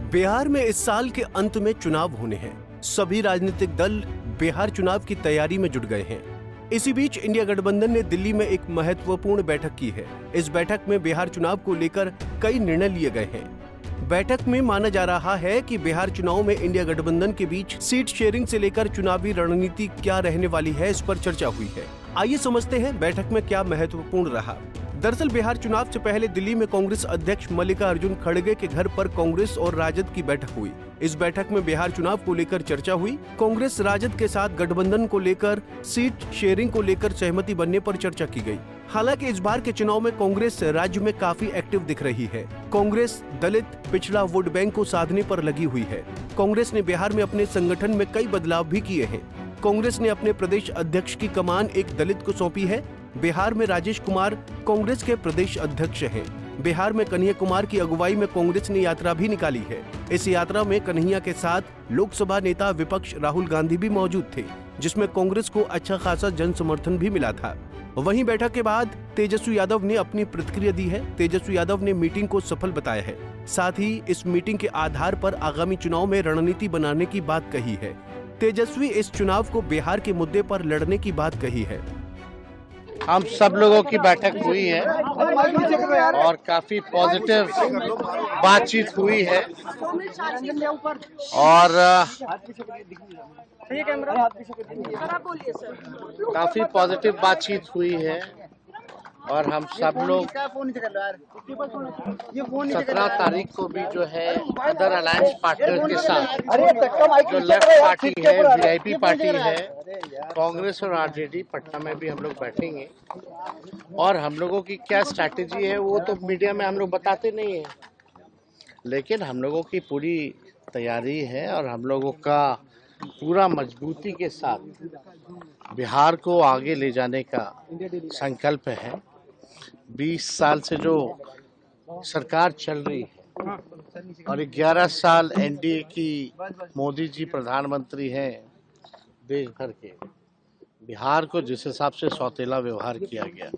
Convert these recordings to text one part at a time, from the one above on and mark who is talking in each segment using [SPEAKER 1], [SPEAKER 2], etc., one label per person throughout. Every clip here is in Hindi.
[SPEAKER 1] बिहार में इस साल के अंत में चुनाव होने हैं। सभी राजनीतिक दल बिहार चुनाव की तैयारी में जुट गए हैं। इसी बीच इंडिया गठबंधन ने दिल्ली में एक महत्वपूर्ण बैठक की है। इस बैठक में बिहार चुनाव को लेकर कई निर्णय लिए गए हैं। बैठक में माना जा रहा है कि बिहार चुनाव में इंडिया गठबंधन के बीच सीट शेयरिंग से लेकर चुनावी रणनीति क्या रहने वाली है, इस पर चर्चा हुई है। आइए समझते हैं बैठक में क्या महत्वपूर्ण रहा। दरअसल बिहार चुनाव से पहले दिल्ली में कांग्रेस अध्यक्ष मल्लिकार्जुन खड़गे के घर पर कांग्रेस और राजद की बैठक हुई। इस बैठक में बिहार चुनाव को लेकर चर्चा हुई। कांग्रेस राजद के साथ गठबंधन को लेकर सीट शेयरिंग को लेकर सहमति बनने पर चर्चा की गई। हालांकि इस बार के चुनाव में कांग्रेस राज्य में काफी एक्टिव दिख रही है। कांग्रेस दलित पिछड़ा वोट बैंक को साधने पर लगी हुई है। कांग्रेस ने बिहार में अपने संगठन में कई बदलाव भी किए हैं। कांग्रेस ने अपने प्रदेश अध्यक्ष की कमान एक दलित को सौंपी है। बिहार में राजेश कुमार कांग्रेस के प्रदेश अध्यक्ष हैं। बिहार में कन्हैया कुमार की अगुवाई में कांग्रेस ने यात्रा भी निकाली है। इस यात्रा में कन्हैया के साथ लोकसभा नेता विपक्ष राहुल गांधी भी मौजूद थे, जिसमें कांग्रेस को अच्छा खासा जन समर्थन भी मिला था। वहीं बैठक के बाद तेजस्वी यादव ने अपनी प्रतिक्रिया दी है। तेजस्वी यादव ने मीटिंग को सफल बताया है। साथ ही इस मीटिंग के आधार पर आगामी चुनाव में रणनीति बनाने की बात कही है। तेजस्वी इस चुनाव को बिहार के मुद्दे पर लड़ने की बात कही है।
[SPEAKER 2] हम सब लोगों की बैठक हुई है और काफी पॉजिटिव बातचीत हुई है और काफी पॉजिटिव बातचीत हुई है और हम सब लोग 17 तारीख को भी जो है अदर अलायंस पार्टनर के साथ जो लेफ्ट पार्टी है, वीआईपी पार्टी है, कांग्रेस और आरजेडी, पटना में भी हम लोग बैठेंगे। और हम लोगों की क्या स्ट्रैटेजी है वो तो मीडिया में हम लोग बताते नहीं है, लेकिन हम लोगों की पूरी तैयारी है और हम लोगों का पूरा मजबूती के साथ बिहार को आगे ले जाने का संकल्प है। 20 साल से जो सरकार चल रही है और 11 साल एनडीए की मोदी जी प्रधानमंत्री हैं देश भर के, बिहार को जिस हिसाब से सौतेला व्यवहार किया गया,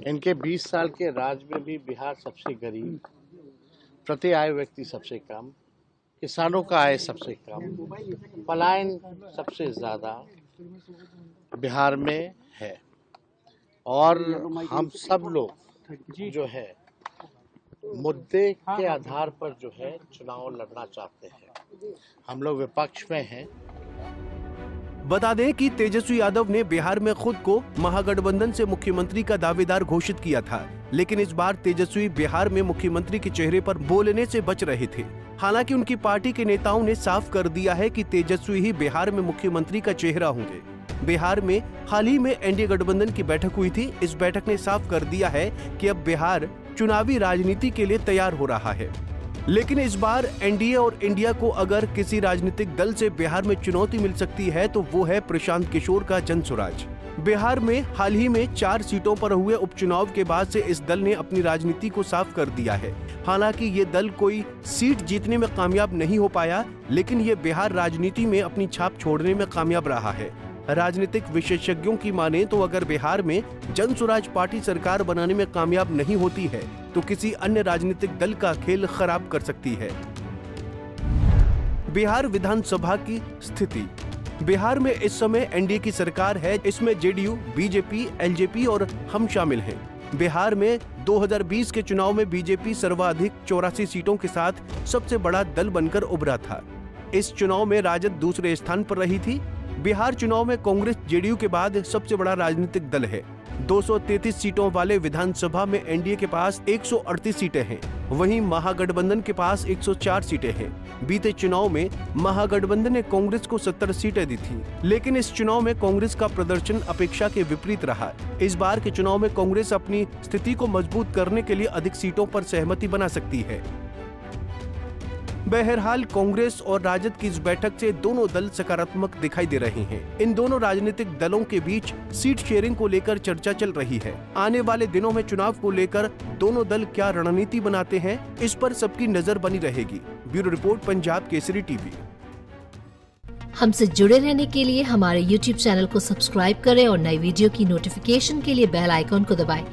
[SPEAKER 2] इनके 20 साल के राज में भी बिहार सबसे गरीब, प्रति आय व्यक्ति सबसे कम, किसानों का आय सबसे कम, पलायन सबसे ज्यादा बिहार में है। और हम सब लोग जो है मुद्दे के आधार पर जो है चुनाव लड़ना चाहते हैं। हम लोग विपक्ष में हैं।
[SPEAKER 1] बता दें कि तेजस्वी यादव ने बिहार में खुद को महागठबंधन से मुख्यमंत्री का दावेदार घोषित किया था, लेकिन इस बार तेजस्वी बिहार में मुख्यमंत्री के चेहरे पर बोलने से बच रहे थे। हालांकि उनकी पार्टी के नेताओं ने साफ कर दिया है कि तेजस्वी ही बिहार में मुख्यमंत्री का चेहरा होंगे। बिहार में हाल ही में एनडीए गठबंधन की बैठक हुई थी। इस बैठक ने साफ कर दिया है कि अब बिहार चुनावी राजनीति के लिए तैयार हो रहा है। लेकिन इस बार एनडीए और इंडिया को अगर किसी राजनीतिक दल से बिहार में चुनौती मिल सकती है तो वो है प्रशांत किशोर का जनसुराज। बिहार में हाल ही में 4 सीटों पर हुए उपचुनाव के बाद से इस दल ने अपनी राजनीति को साफ कर दिया है। हालांकि ये दल कोई सीट जीतने में कामयाब नहीं हो पाया, लेकिन ये बिहार राजनीति में अपनी छाप छोड़ने में कामयाब रहा है। राजनीतिक विशेषज्ञों की माने तो अगर बिहार में जनसुराज पार्टी सरकार बनाने में कामयाब नहीं होती है तो किसी अन्य राजनीतिक दल का खेल खराब कर सकती है। बिहार विधानसभा की स्थिति। बिहार में इस समय एनडीए की सरकार है। इसमें जेडीयू, बीजेपी, एलजेपी और हम शामिल हैं। बिहार में 2020 के चुनाव में बीजेपी सर्वाधिक 84 सीटों के साथ सबसे बड़ा दल बनकर उभरा था। इस चुनाव में राजद दूसरे स्थान पर रही थी। बिहार चुनाव में कांग्रेस जेडीयू के बाद सबसे बड़ा राजनीतिक दल है। 233 सीटों वाले विधानसभा में एनडीए के पास 138 सीटें हैं। वहीं महागठबंधन के पास 104 सीटें हैं। बीते चुनाव में महागठबंधन ने कांग्रेस को 70 सीटें दी थी, लेकिन इस चुनाव में कांग्रेस का प्रदर्शन अपेक्षा के विपरीत रहा। इस बार के चुनाव में कांग्रेस अपनी स्थिति को मजबूत करने के लिए अधिक सीटों पर सहमति बना सकती है। बहरहाल कांग्रेस और राजद की इस बैठक से दोनों दल सकारात्मक दिखाई दे रहे हैं। इन दोनों राजनीतिक दलों के बीच सीट शेयरिंग को लेकर चर्चा चल रही है। आने वाले दिनों में चुनाव को लेकर दोनों दल क्या रणनीति बनाते हैं, इस पर सबकी नजर बनी रहेगी। Bureau report, Punjab Kesari TV.
[SPEAKER 3] हमसे जुड़े रहने के लिए हमारे YouTube चैनल को सब्सक्राइब करें और नई वीडियो की नोटिफिकेशन के लिए बेल आइकॉन को दबाएं।